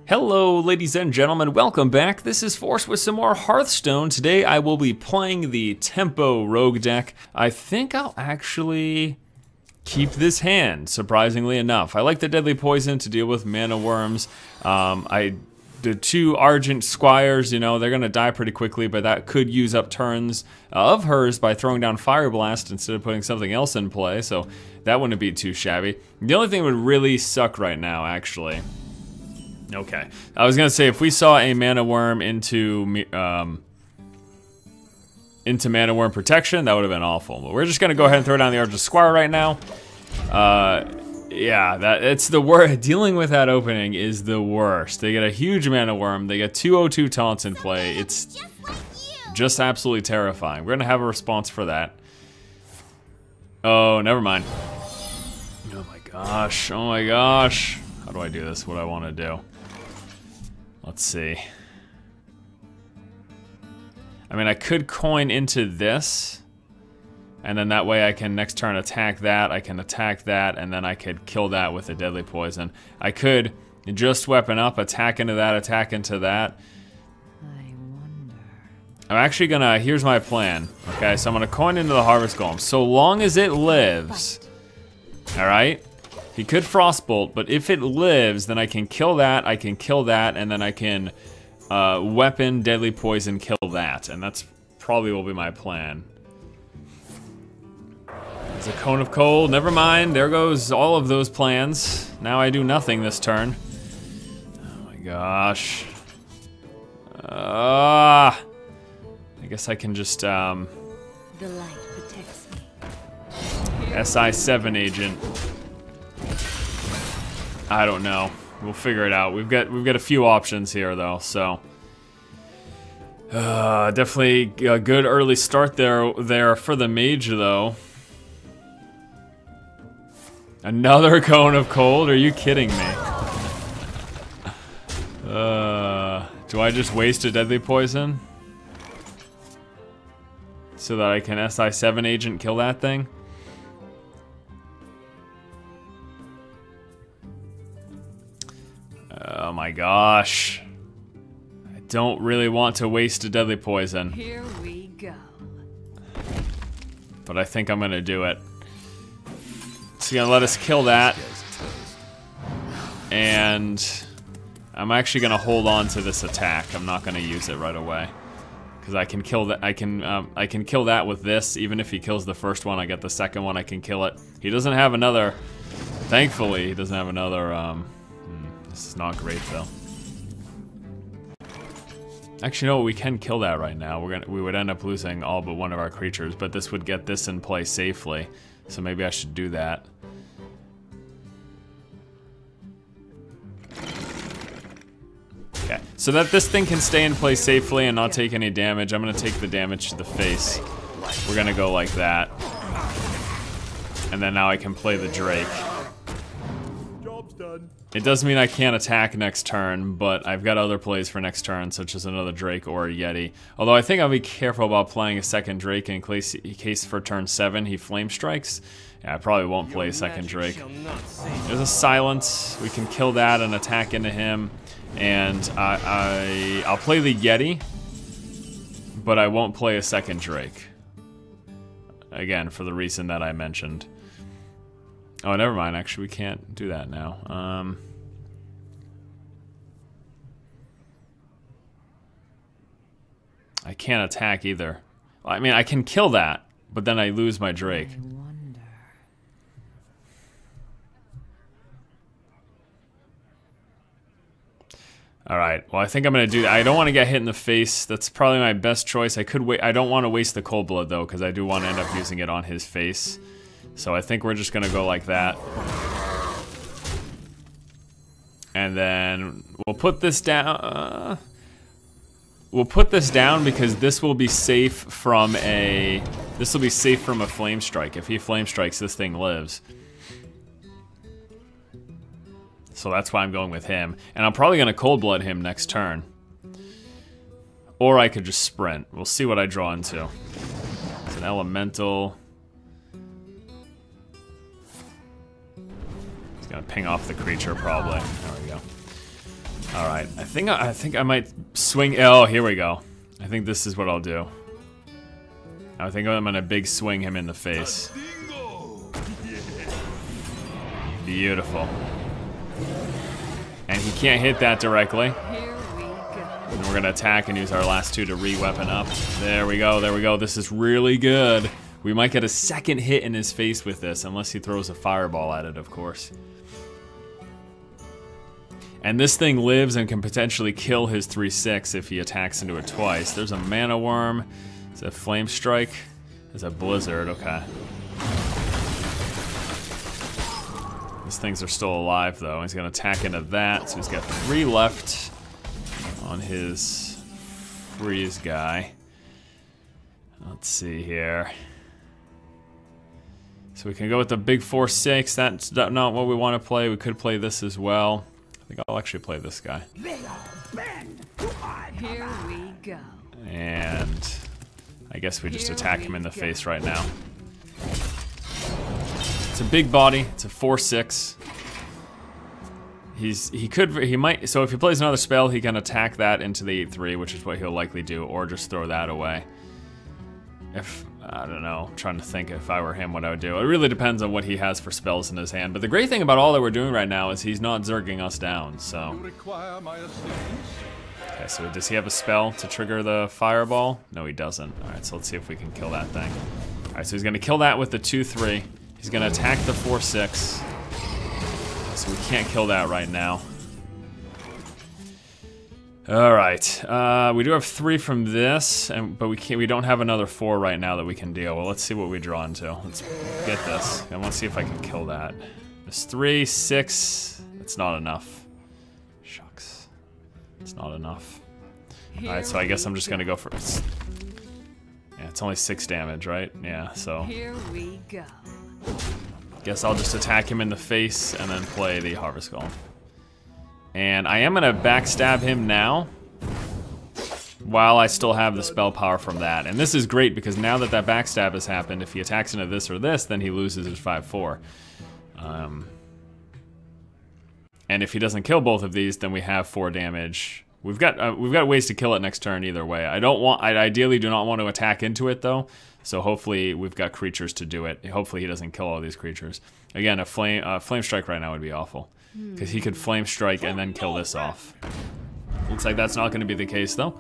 Hello ladies and gentlemen, welcome back. This is Force with some more Hearthstone. Today I will be playing the Tempo Rogue deck. I think I'll actually keep this hand, surprisingly enough. I like the Deadly Poison to deal with mana worms. The two Argent Squires, you know, they're gonna die pretty quickly, but that could use up turns of hers by throwing down Fire Blast instead of putting something else in play, so that wouldn't be too shabby. The only thing that would really suck right now, actually. Okay, I was gonna say if we saw a mana worm into mana worm protection, that would have been awful. But we're just gonna go ahead and throw down the Argent Squire right now. Yeah, it's the worst. Dealing with that opening is the worst. They get a huge mana worm. They get 2/02 taunts in play. It's just absolutely terrifying. We're gonna have a response for that. Oh, never mind. Oh my gosh. Oh my gosh. How do I do this? What do I want to do? Let's see. I mean, I could coin into this, and then that way I can next turn attack that, I can attack that, and then I could kill that with a Deadly Poison. I could just weapon up, attack into that, attack into that. I wonder. I'm actually gonna, here's my plan. Okay, so I'm gonna coin into the Harvest Golem. So long as it lives, alright? He could Frostbolt, but if it lives, then I can kill that, and then I can weapon, Deadly Poison, kill that. And that's probably will be my plan. There's a Cone of Cold, never mind. There goes all of those plans. Now I do nothing this turn. Oh my gosh. I guess I can just, The light protects me. SI7 agent. I don't know. We'll figure it out. We've got a few options here though, so definitely a good early start there for the mage though. Another Cone of Cold? Are you kidding me? Do I just waste a Deadly Poison so that I can SI7 agent kill that thing? Oh my gosh. I don't really want to waste a Deadly Poison. Here we go. But I think I'm gonna do it. It's gonna let us kill that. And I'm actually gonna hold on to this attack. I'm not gonna use it right away. Because I can kill that. I can kill that with this. Even if he kills the first one, I get the second one, I can kill it. He doesn't have another, thankfully, he doesn't have another, this is not great though. Actually, no, we can kill that right now. We would end up losing all but one of our creatures, but this would get this in play safely. So maybe I should do that. Okay, so that this thing can stay in play safely and not take any damage, I'm gonna take the damage to the face. We're gonna go like that. And then now I can play the Drake. Job's done. It does mean I can't attack next turn, but I've got other plays for next turn, such as another Drake or a Yeti. Although I think I'll be careful about playing a second Drake in case for turn 7 he Flame Strikes. Yeah, I probably won't play a second Drake. There's a Silence. We can kill that and attack into him. And I'll play the Yeti, but I won't play a second Drake. Again, for the reason that I mentioned. Oh, never mind. Actually, we can't do that now. I can't attack either. I mean, I can kill that, but then I lose my Drake. I wonder. All right. Well, I think I'm gonna do that. I don't want to get hit in the face. That's probably my best choice. I could wait. I don't want to waste the Cold Blood though, because I do want to end up using it on his face. So I think we're just gonna go like that. And then we'll put this down. We'll put this down because this will be safe from a Flame Strike. If he Flame Strikes, this thing lives. So that's why I'm going with him. And I'm probably gonna Cold Blood him next turn. Or I could just sprint. We'll see what I draw into. It's an Elemental. Gonna ping off the creature probably. There we go. All right, I think I might swing. Oh, here we go. I think this is what I'll do. I think I'm gonna big swing him in the face. Beautiful. And he can't hit that directly. Here we go. And we're gonna attack and use our last two to re-weapon up. There we go, there we go. This is really good. We might get a second hit in his face with this, unless he throws a fireball at it, of course. And this thing lives and can potentially kill his 3/6 if he attacks into it twice. There's a mana worm. It's a flame strike. It's a blizzard, okay. These things are still alive though. He's gonna attack into that, so he's got 3 left on his freeze guy. Let's see here. So we can go with the big 4/6. That's not what we want to play. We could play this as well. I think I'll actually play this guy. Here we go. And I guess we just attack him in the face right now. It's a big body. It's a 4/6. He might. So if he plays another spell, he can attack that into the 8/3, which is what he'll likely do, or just throw that away. If I don't know, I'm trying to think if I were him, what I would do. It really depends on what he has for spells in his hand. But the great thing about all that we're doing right now is he's not zerging us down. So. Okay, so does he have a spell to trigger the fireball? No, he doesn't. All right, so let's see if we can kill that thing. All right, so he's gonna kill that with the 2/3. He's gonna attack the 4/6. So we can't kill that right now. All right, we do have 3 from this, but we don't have another 4 right now that we can deal. Well, let's see what we draw into. Let's get this. I want to see if I can kill that. There's 3, 6. It's not enough. Shucks. It's not enough. All right, so I guess I'm just gonna go for it. Yeah, it's only 6 damage, right? Yeah, so. Here we go. Guess I'll just attack him in the face and then play the Harvest Golem. And I am gonna backstab him now while I still have the spell power from that. And this is great because now that that backstab has happened, if he attacks into this or this, then he loses his 5/4. And if he doesn't kill both of these, then we have 4 damage. We've got ways to kill it next turn either way. I ideally do not want to attack into it though. So hopefully we've got creatures to do it. Hopefully he doesn't kill all these creatures. Again, a flame strike right now would be awful. Because he could flame strike and then kill this off. Looks like that's not going to be the case though.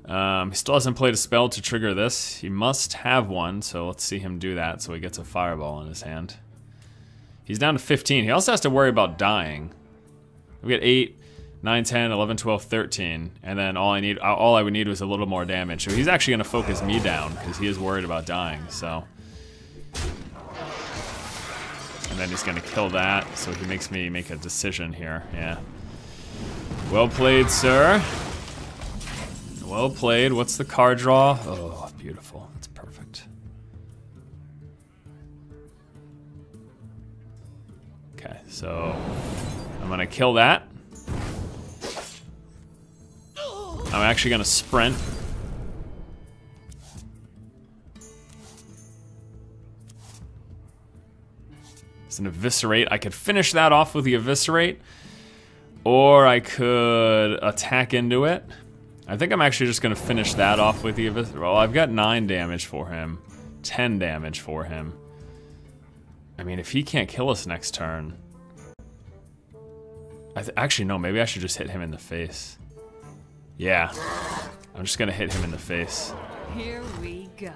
He still hasn't played a spell to trigger this. He must have one, so let's see him do that so he gets a fireball in his hand. He's down to 15. He also has to worry about dying. We got 8, 9, 10, 11, 12, 13, and then all I would need was a little more damage. So he's actually going to focus me down because he is worried about dying, so. And then he's gonna kill that, so he makes me make a decision here, yeah. Well played, sir. Well played. What's the card draw? Oh, beautiful. That's perfect. Okay, so I'm gonna kill that. I'm actually gonna sprint. It's an eviscerate. I could finish that off with the eviscerate, or I could attack into it. I think I'm actually just gonna finish that off with the eviscerate. Well, I've got 9 damage for him, 10 damage for him. I mean, if he can't kill us next turn, actually no, maybe I should just hit him in the face. Yeah, I'm just gonna hit him in the face. Here we go.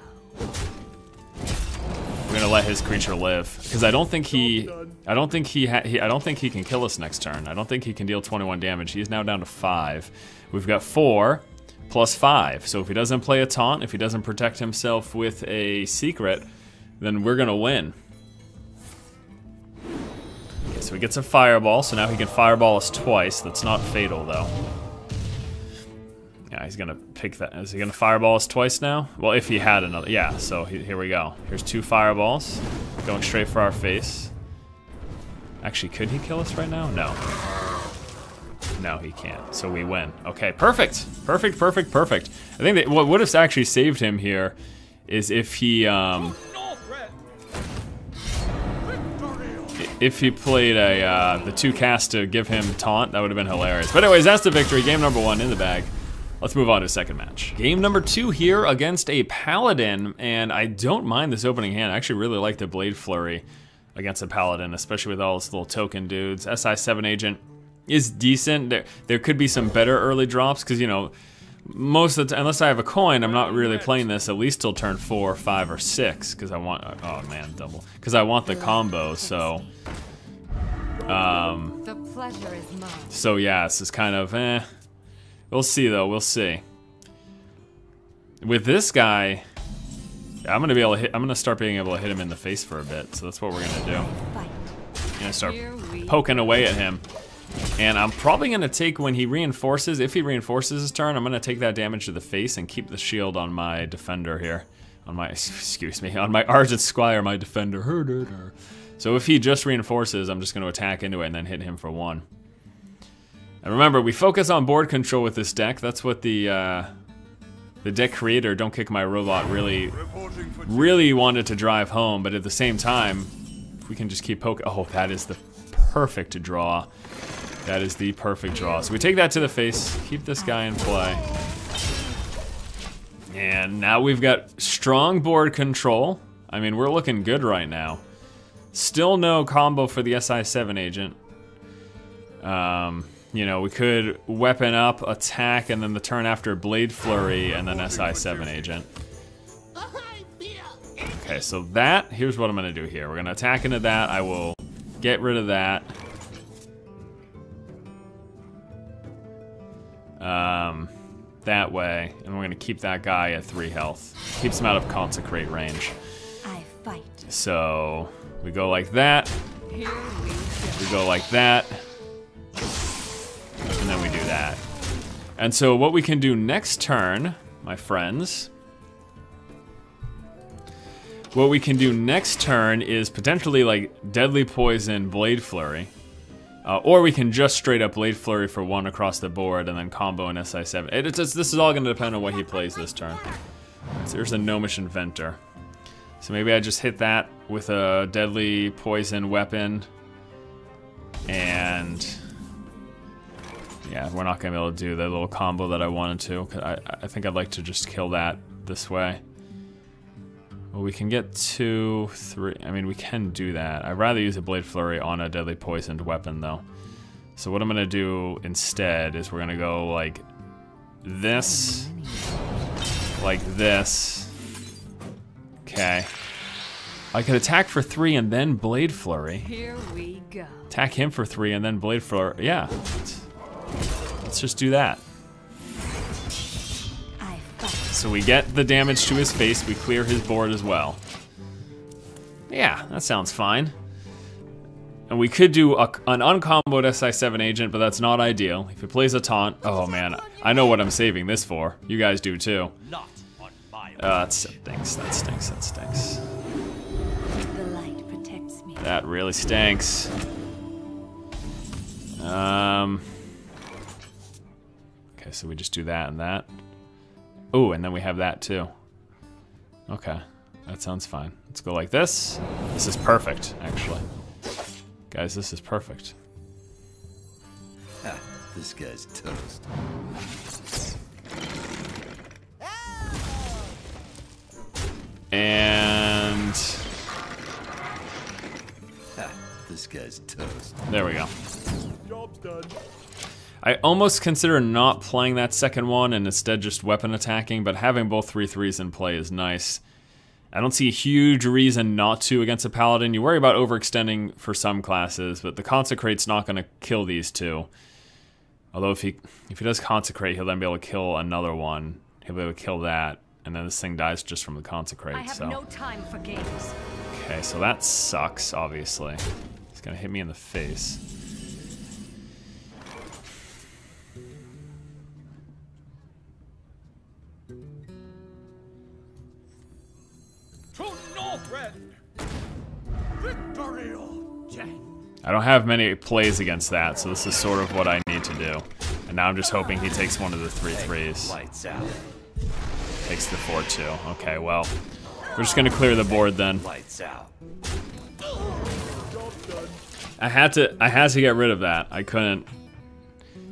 We're gonna let his creature live because I don't think he can kill us next turn. I don't think he can deal 21 damage. He's now down to 5. We've got 4 plus 5. So if he doesn't play a taunt, if he doesn't protect himself with a secret, then we're gonna win. Okay, so he gets a fireball. So now he can fireball us twice. That's not fatal though. Yeah, he's gonna pick that. Is he gonna fireball us twice now? Well, if he had another. Yeah, so here we go. Here's 2 fireballs going straight for our face. Actually, could he kill us right now? No. No, he can't. So we win. Okay, perfect. Perfect, perfect, perfect. I think that what would have actually saved him here is if he if he played the 2 cast to give him taunt, that would have been hilarious. But anyways, that's the victory. Game number 1 in the bag. Let's move on to second match. Game number 2 here against a Paladin, and I don't mind this opening hand. I actually really like the Blade Flurry against a Paladin, especially with all those little token dudes. SI7 agent is decent. There could be some better early drops, because, you know, most of the time, unless I have a coin, I'm not really playing this at least till turn 4, 5, or 6, because I want, oh man, double. Because I want the combo, so. The pleasure is mine. So yeah, this is kind of, We'll see though, we'll see. With this guy, I'm gonna start being able to hit him in the face for a bit, so that's what we're gonna do. I'm gonna start poking away at him. And I'm probably gonna take, when he reinforces, if he reinforces his turn, I'm gonna take that damage to the face and keep the shield on my defender here. On my, excuse me, on my Argent Squire, my defender. So if he just reinforces, I'm just gonna attack into it and then hit him for 1. And remember, we focus on board control with this deck. That's what the deck creator, Don't Kick My Robot, really wanted to drive home. But at the same time, if we can just keep poking, oh, that is the perfect draw. That is the perfect draw. So we take that to the face, keep this guy in play. And now we've got strong board control. I mean, we're looking good right now. Still no combo for the SI7 agent. You know, we could weapon up, attack, and then the turn after Blade Flurry, and then SI7 agent. Okay, so that, here's what I'm gonna do here. We're gonna attack into that. I will get rid of that. That way, and we're gonna keep that guy at 3 health. Keeps him out of Consecrate range. I fight. So, we go like that. Here we go. We go like that. And then we do that. And so what we can do next turn, my friends, what we can do next turn is potentially like Deadly Poison, Blade Flurry. Or we can just straight up Blade Flurry for 1 across the board and then combo an SI7. This is all gonna depend on what he plays this turn. So there's a Gnomish Inventor. So maybe I just hit that with a Deadly Poison weapon. And yeah, we're not gonna be able to do the little combo that I wanted to. 'Cause I think I'd like to just kill that this way. Well, we can get 2, 3. I mean, we can do that. I'd rather use a Blade Flurry on a Deadly Poisoned weapon, though. So what I'm gonna do instead is we're gonna go like this, like this. Okay. I could attack for 3 and then Blade Flurry. Here we go. Attack him for 3 and then Blade Flurry. Yeah. Let's just do that. So we get the damage to his face, we clear his board as well. Yeah, that sounds fine. And we could do an uncomboed SI7 agent, but that's not ideal. If he plays a taunt, oh man, I know what I'm saving this for. You guys do too. That stinks, that stinks, that stinks. The light protects me. That really stinks. Okay, so we just do that and that. Oh, and then we have that too. Okay, that sounds fine. Let's go like this. This is perfect, actually. Guys, this is perfect. Ha, this guy's toast. And Ha, this guy's toast. there we go. Job's done. I almost consider not playing that second one and instead just weapon attacking, but having both 3/3s in play is nice. I don't see a huge reason not to against a Paladin. You worry about overextending for some classes, but the Consecrate's not going to kill these two. Although if he does Consecrate, he'll then be able to kill another one. He'll be able to kill that, and then this thing dies just from the Consecrate. I have no time for games. Okay, so that sucks, obviously. He's going to hit me in the face. I don't have many plays against that, so this is sort of what I need to do. And now I'm just hoping he takes one of the 3/3s. Lights out. Takes the 4/2. Okay, well, we're just gonna clear the board then. Lights out. Job's done. I had to get rid of that. I couldn't.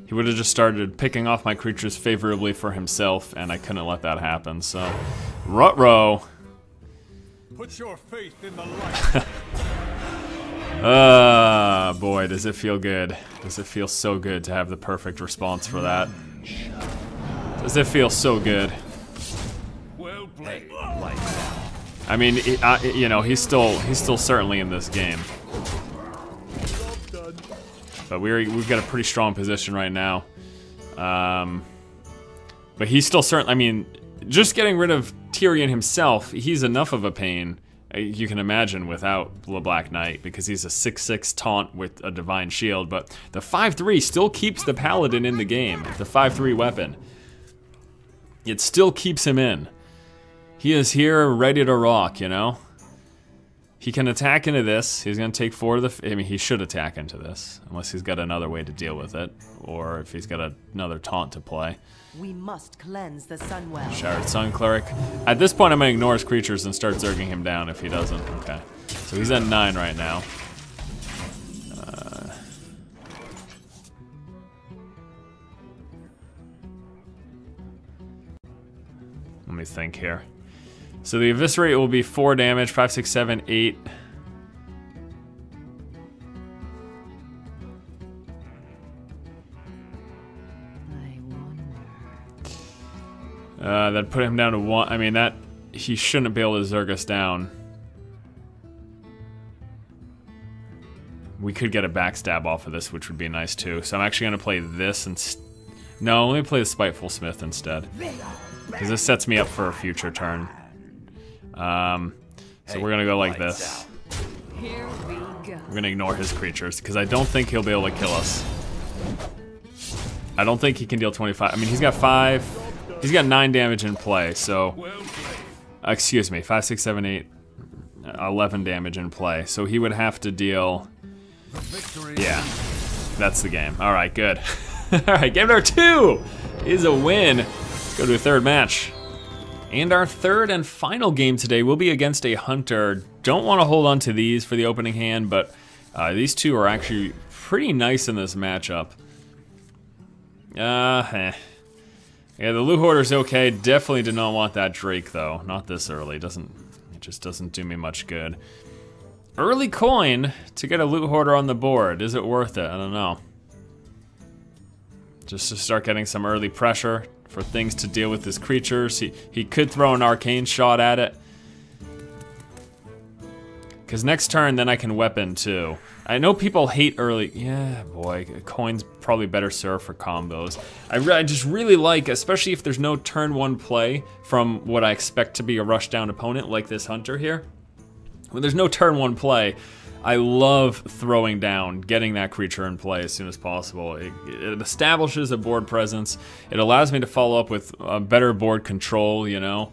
He would have just started picking off my creatures favorably for himself, and I couldn't let that happen. So, ruh-roh. Put your faith in the light. Boy, does it feel good. Does it feel so good to have the perfect response for that. Does it feel so good. Well played. I mean, you know, he's still certainly in this game. Job done. But we've got a pretty strong position right now. But he's still certain. I mean, just getting rid of Tyrion himself, he's enough of a pain, you can imagine, without the Black Knight, because he's a 6/6 taunt with a Divine Shield. But the 5/3 still keeps the Paladin in the game, the 5/3 weapon. It still keeps him in. He is here ready to rock, you know? He can attack into this. He's going to take 4 of the... I mean, he should attack into this, unless he's got another way to deal with it, or if he's got another taunt to play. We must cleanse the Sunwell. Shattered Sun Cleric. At this point, I'm going to ignore his creatures and start zerging him down if he doesn't. Okay. So he's at 9 right now. Let me think here. So the Eviscerate will be 4 damage, 5, 6, 7, 8. That put him down to 1. I mean, that he shouldn't be able to zerg us down. We could get a backstab off of this, which would be nice too. So I'm actually going to play this and no, let me play the Spiteful Smith instead, because this sets me up for a future turn. So we're gonna go like this. Here we go. We're gonna ignore his creatures because I don't think he'll be able to kill us. I don't think he can deal 25. I mean, he's got 5. He's got 9 damage in play. So, excuse me, 5, 6, 7, 8, 11 damage in play. So he would have to deal. Yeah, that's the game. All right, good. All right, game number 2 is a win. Let's go to a third match. And our third and final game today will be against a hunter. Don't want to hold on to these for the opening hand, but these two are actually pretty nice in this matchup. Yeah, the Loot Hoarder's okay. Definitely did not want that Drake though. Not this early. It just doesn't do me much good. Early coin to get a Loot Hoarder on the board. Is it worth it? I don't know. Just to start getting some early pressure for things to deal with his creatures. He could throw an Arcane Shot at it. Because next turn, then I can weapon too. I know people hate early. Yeah, boy, coin's probably better served for combos. I just really like, especially if there's no turn 1 play from what I expect to be a rush down opponent like this hunter here. When there's no turn 1 play, I love throwing down, getting that creature in play as soon as possible. It establishes a board presence. It allows me to follow up with better board control, you know.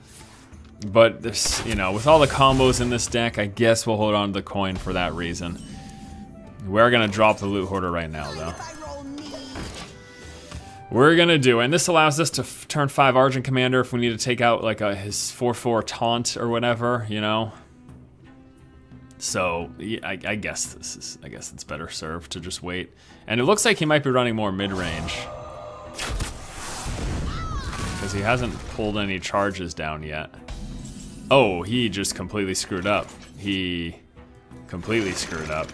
But this, you know, with all the combos in this deck, I guess we'll hold on to the coin for that reason. We're gonna drop the Loot Hoarder right now, though. We're gonna do, and this allows us to turn 5 Argent Commander if we need to take out like his 4/4 taunt or whatever, you know. So yeah, I guess it's better served to just wait. And it looks like he might be running more mid-range because he hasn't pulled any charges down yet. Oh, he just completely screwed up. He completely screwed up.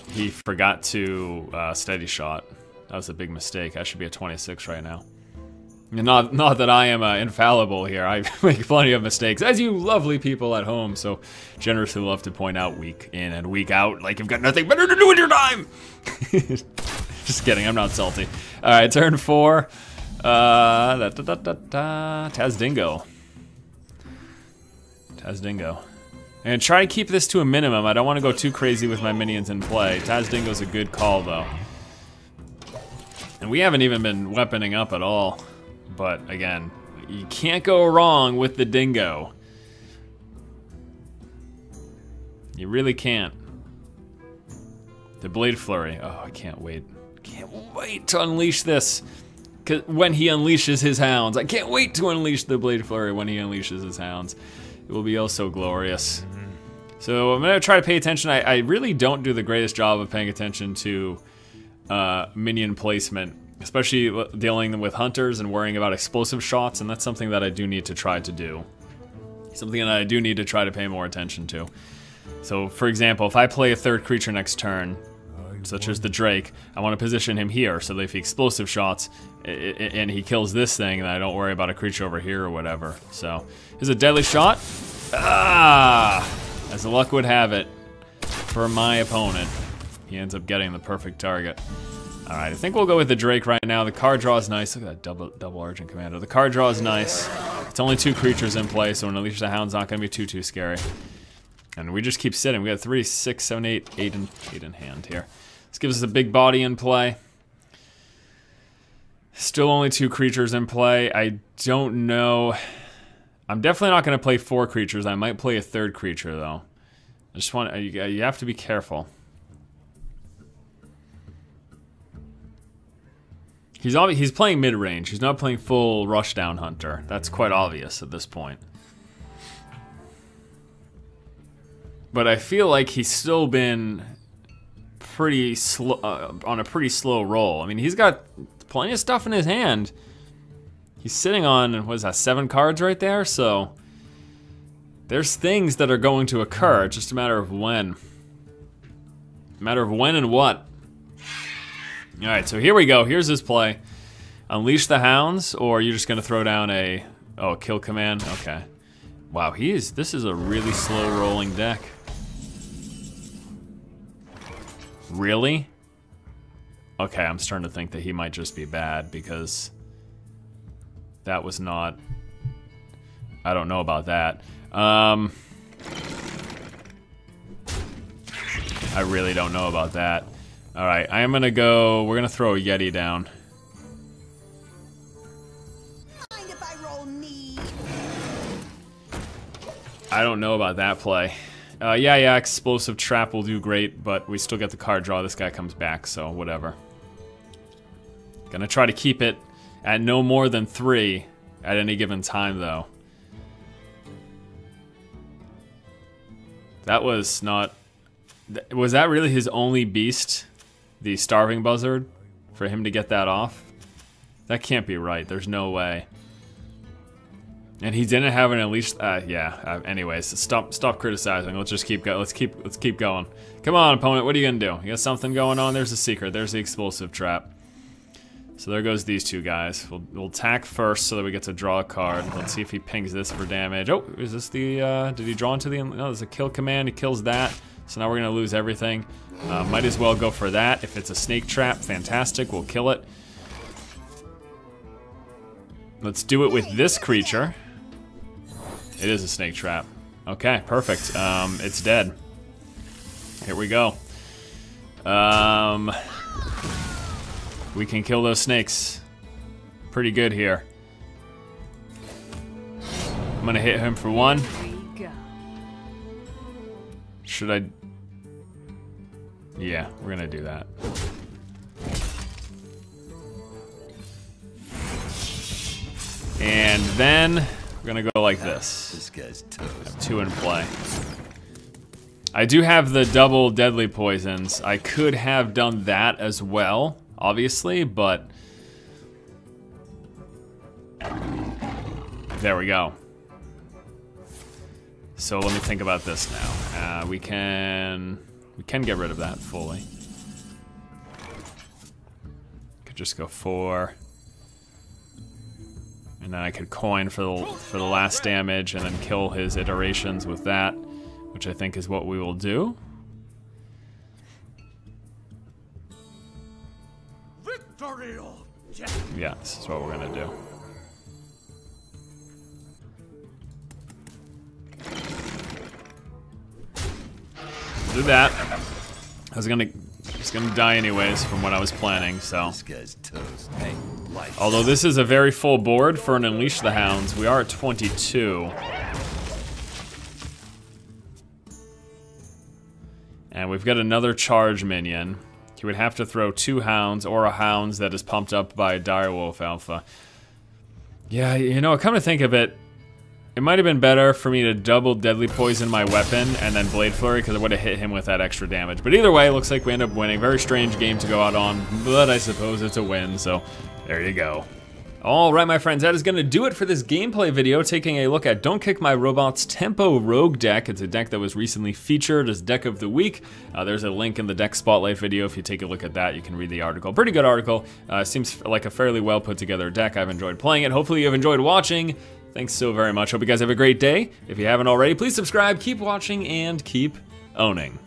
He forgot to steady shot. That was a big mistake. I should be at 26 right now. Not that I am infallible here. I make plenty of mistakes, as you lovely people at home so generously love to point out week in and week out, like you've got nothing better to do with your time. Just kidding, I'm not salty. All right, turn 4. Tazdingo. And try to keep this to a minimum. I don't want to go too crazy with my minions in play. Tazdingo's a good call though. And we haven't even been weaponing up at all. But again, you can't go wrong with the dingo. You really can't. The Blade Flurry. Oh, I can't wait. Can't wait to unleash this. When he unleashes his hounds. I can't wait to unleash the Blade Flurry when he unleashes his hounds. It will be oh so glorious. So I'm going to try to pay attention. I really don't do the greatest job of paying attention to minion placement, especially dealing with hunters and worrying about explosive shots, and that's something that I do need to try to do. Something that I do need to try to pay more attention to. So, for example, if I play a third creature next turn, such as the Drake, I want to position him here so that if he explosive shots and he kills this thing, then I don't worry about a creature over here or whatever. So, here's a deadly shot. Ah! As the luck would have it, for my opponent, he ends up getting the perfect target. Alright, I think we'll go with the Drake right now. The card draw is nice. Look at that double Argent Commander. The card draw is nice. It's only 2 creatures in play, so an Unleash the Hound's not going to be too scary. And we just keep sitting. We got 3, 6, 7, 8 in hand here. This gives us a big body in play. Still only 2 creatures in play. I don't know. I'm definitely not going to play 4 creatures. I might play a third creature, though. I just want... You have to be careful. He's playing mid-range. He's not playing full rushdown hunter. That's quite obvious at this point. But I feel like he's still been pretty slow on a pretty slow roll. I mean, he's got plenty of stuff in his hand. He's sitting on, what is that, 7 cards right there? So there's things that are going to occur. It's just a matter of when. A matter of when and what. Alright, so here we go. Here's his play. Unleash the Hounds, or are you just gonna throw down a kill command? Okay. Wow, this is a really slow rolling deck. Really? Okay, I'm starting to think that he might just be bad because that was not... I don't know about that. I really don't know about that. Alright, I am gonna go... We're gonna throw a Yeti down. Mind if I roll knee? I don't know about that play. Yeah, explosive trap will do great, but we still get the card draw. This guy comes back, so whatever. Gonna try to keep it at no more than 3 at any given time, though. That was not... Was that really his only beast? The Starving Buzzard? For him to get that off? That can't be right. There's no way. And he didn't have an Unleash... anyways, stop criticizing. Let's just keep going. Let's keep going. Come on, opponent. What are you gonna do? You got something going on? There's a secret. There's the explosive trap. So there goes these 2 guys. We'll attack first so that we get to draw a card. Let's see if he pings this for damage. Oh, is this the... did he draw into the... No, there's a kill command. He kills that. So now we're gonna lose everything. Might as well go for that. If it's a snake trap, fantastic. We'll kill it. Let's do it with this creature. It is a snake trap. Okay, perfect. It's dead. Here we go. We can kill those snakes. Pretty good here. I'm gonna hit him for 1. Should I... Yeah, we're gonna do that. And then we're gonna go like this. This guy's toast. I have 2 in play. I do have the double deadly poisons. I could have done that as well, obviously, but there we go. So let me think about this now. We can get rid of that fully. Could just go 4. And then I could coin for the last damage and then kill his iterations with that, which I think is what we will do. Victory or death. Yeah, this is what we're gonna do. Do that. I was gonna die anyways from what I was planning, so. This guy's toast. Hey, life. Although this is a very full board for an Unleash the Hounds, we are at 22. And we've got another charge minion. He would have to throw 2 Hounds or a Hounds that is pumped up by Direwolf Alpha. Yeah, you know, come to think of it, It might have been better for me to double Deadly Poison my weapon and then Blade Flurry, because I would have hit him with that extra damage. But either way, it looks like we end up winning. Very strange game to go out on, but I suppose it's a win, so there you go. All right, my friends, that is gonna do it for this gameplay video, taking a look at Don't Kick My Robot's Tempo Rogue deck. It's a deck that was recently featured as Deck of the Week. There's a link in the deck spotlight video. If you take a look at that, you can read the article. Pretty good article. Seems like a fairly well put together deck. I've enjoyed playing it. Hopefully you've enjoyed watching. Thanks so very much. Hope you guys have a great day. If you haven't already, please subscribe, keep watching, and keep owning.